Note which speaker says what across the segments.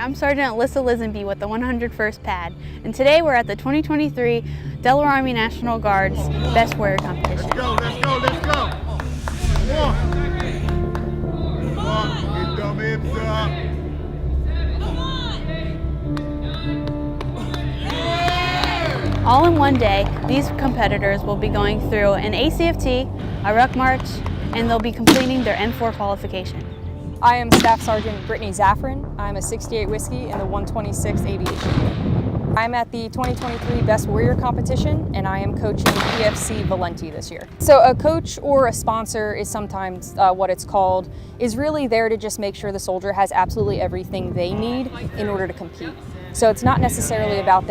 Speaker 1: I'm Sergeant Alyssa Lisenby with the 101st Pad, and today we're at the 2023 Delaware Army National Guard's Best Warrior Competition.
Speaker 2: Let's go, let's go, let's go! Come on, get them hips up.
Speaker 1: All in one day, these competitors will be going through an ACFT, a ruck march, and they'll be completing their N4 qualification.
Speaker 3: I am Staff Sergeant Brittany Zaffron. I'm a 68 Whiskey in the 126 Aviation. I'm at the 2023 Best Warrior Competition, and I am coaching PFC Valenti this year. So a coach or a sponsor is sometimes what it's called, is really there to just make sure the soldier has absolutely everything they need in order to compete. So it's not necessarily about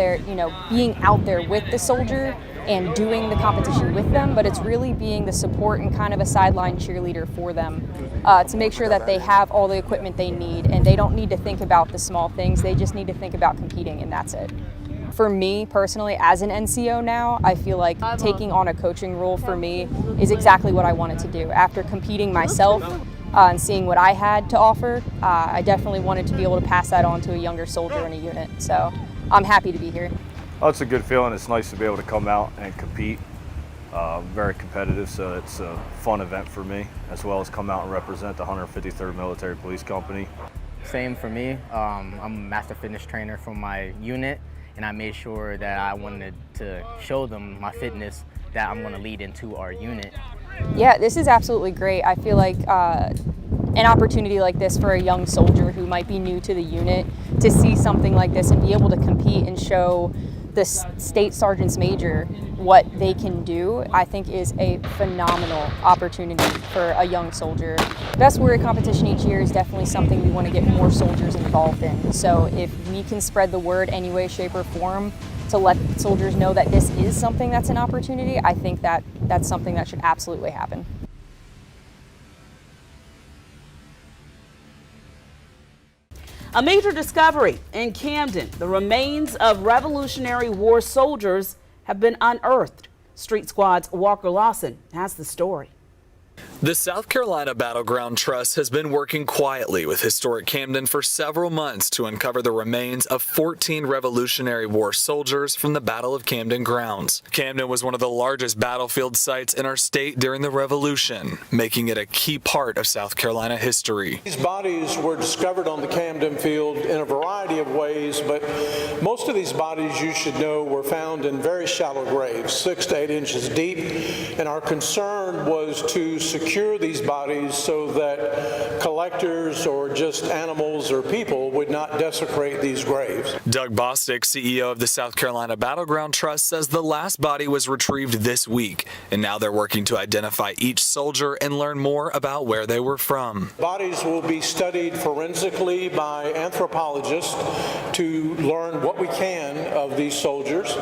Speaker 3: being out there with the soldier and doing the competition with them, but it's really being the support and kind of a sideline cheerleader for them to make sure that they have all the equipment they need and they don't need to think about the small things, they just need to think about competing, and that's it. For me personally, as an NCO now, I feel like taking on a coaching role for me is exactly what I wanted to do. After competing myself and seeing what I had to offer, I definitely wanted to be able to pass that on to a younger soldier in a unit. So I'm happy to be here.
Speaker 4: Oh, it's a good feeling. It's nice to be able to come out and compete. Very competitive, so it's a fun event for me, as well as come out and represent the 153rd Military Police Company.
Speaker 5: Same for me. I'm a master fitness trainer for my unit, and I made sure that I wanted to show them my fitness that I'm going to lead into our unit.
Speaker 3: Yeah, this is absolutely great. I feel like an opportunity like this for a young soldier who might be new to the unit to see something like this and be able to compete and show the state sergeants major what they can do, I think is a phenomenal opportunity for a young soldier. Best Warrior competition each year is definitely something we want to get more soldiers involved in. So if we can spread the word any way, shape, or form to let soldiers know that this is something that's an opportunity, I think that that's something that should absolutely happen.
Speaker 6: A major discovery in Camden. The remains of Revolutionary War soldiers have been unearthed. Street Squad's Walker Lawson has the story.
Speaker 7: The South Carolina Battleground Trust has been working quietly with historic Camden for several months to uncover the remains of 14 Revolutionary War soldiers from the Battle of Camden grounds. Camden was one of the largest battlefield sites in our state during the Revolution, making it a key part of South Carolina history.
Speaker 8: These bodies were discovered on the Camden field in a variety of ways, but most of these bodies, you should know, were found in very shallow graves, 6 to 8 inches deep, and our concern was to secure these bodies so that collectors or just animals or people would not desecrate these graves.
Speaker 7: Doug Bostick, CEO of the South Carolina Battleground Trust, says the last body was retrieved this week, and now they're working to identify each soldier and learn more about where they were from.
Speaker 8: Bodies will be studied forensically by anthropologists to learn what we can of these soldiers.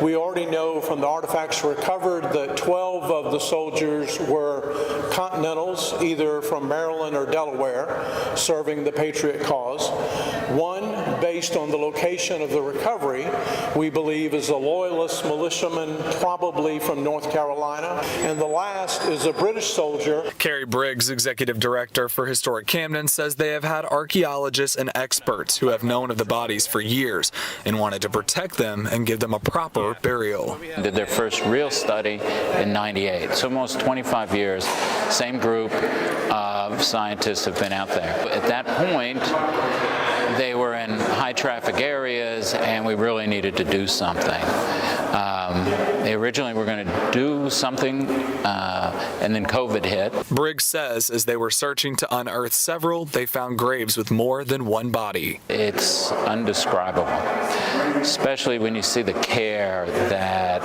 Speaker 8: We already know from the artifacts recovered that 12 of the soldiers were Continentals, either from Maryland or Delaware, serving the Patriot cause. One, based on the location of the recovery, we believe is a Loyalist militiaman, probably from North Carolina. And the last is a British soldier.
Speaker 7: Carrie Briggs, Executive Director for Historic Camden, says they have had archaeologists and experts who have known of the bodies for years and wanted to protect them and give them a proper burial.
Speaker 9: Did their first real study in '98, so almost 25 years. Same group of scientists have been out there. At that point, they were in high traffic areas and we really needed to do something. They originally were going to do something and then COVID hit.
Speaker 7: Briggs says as they were searching to unearth several, they found graves with more than one body.
Speaker 9: It's undescribable, especially when you see the care that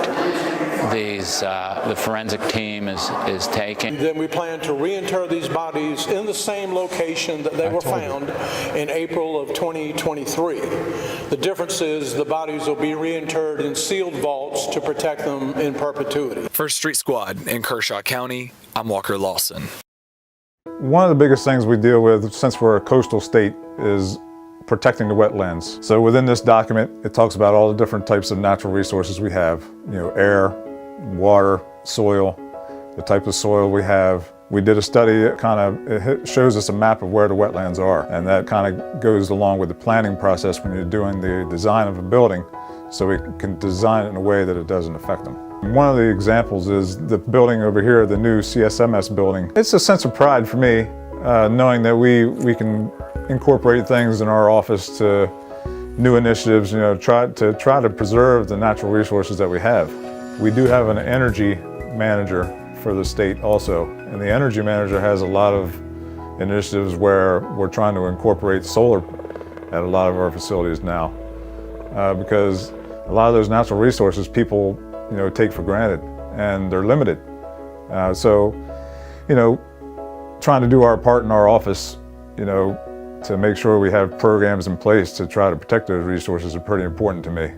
Speaker 9: the forensic team is taking.
Speaker 8: Then we plan to reinter these bodies in the same location that they were found in April of 2023. The difference is the bodies will be reinterred in sealed vaults to protect them in perpetuity.
Speaker 7: For Street Squad in Kershaw County, I'm Walker Lawson.
Speaker 10: One of the biggest things we deal with, since we're a coastal state, is protecting the wetlands. So within this document, it talks about all the different types of natural resources we have. Air, water, soil, the type of soil we have, We did a study, it shows us a map of where the wetlands are, and that kind of goes along with the planning process when you're doing the design of a building, so we can design it in a way that it doesn't affect them. One of the examples is the building over here, the new CSMS building. It's a sense of pride for me, knowing that we can incorporate things in our office to new initiatives, try to preserve the natural resources that we have. We do have an energy manager for the state also, and the energy manager has a lot of initiatives where we're trying to incorporate solar at a lot of our facilities now, because a lot of those natural resources people take for granted, and they're limited. So trying to do our part in our office, to make sure we have programs in place to try to protect those resources are pretty important to me.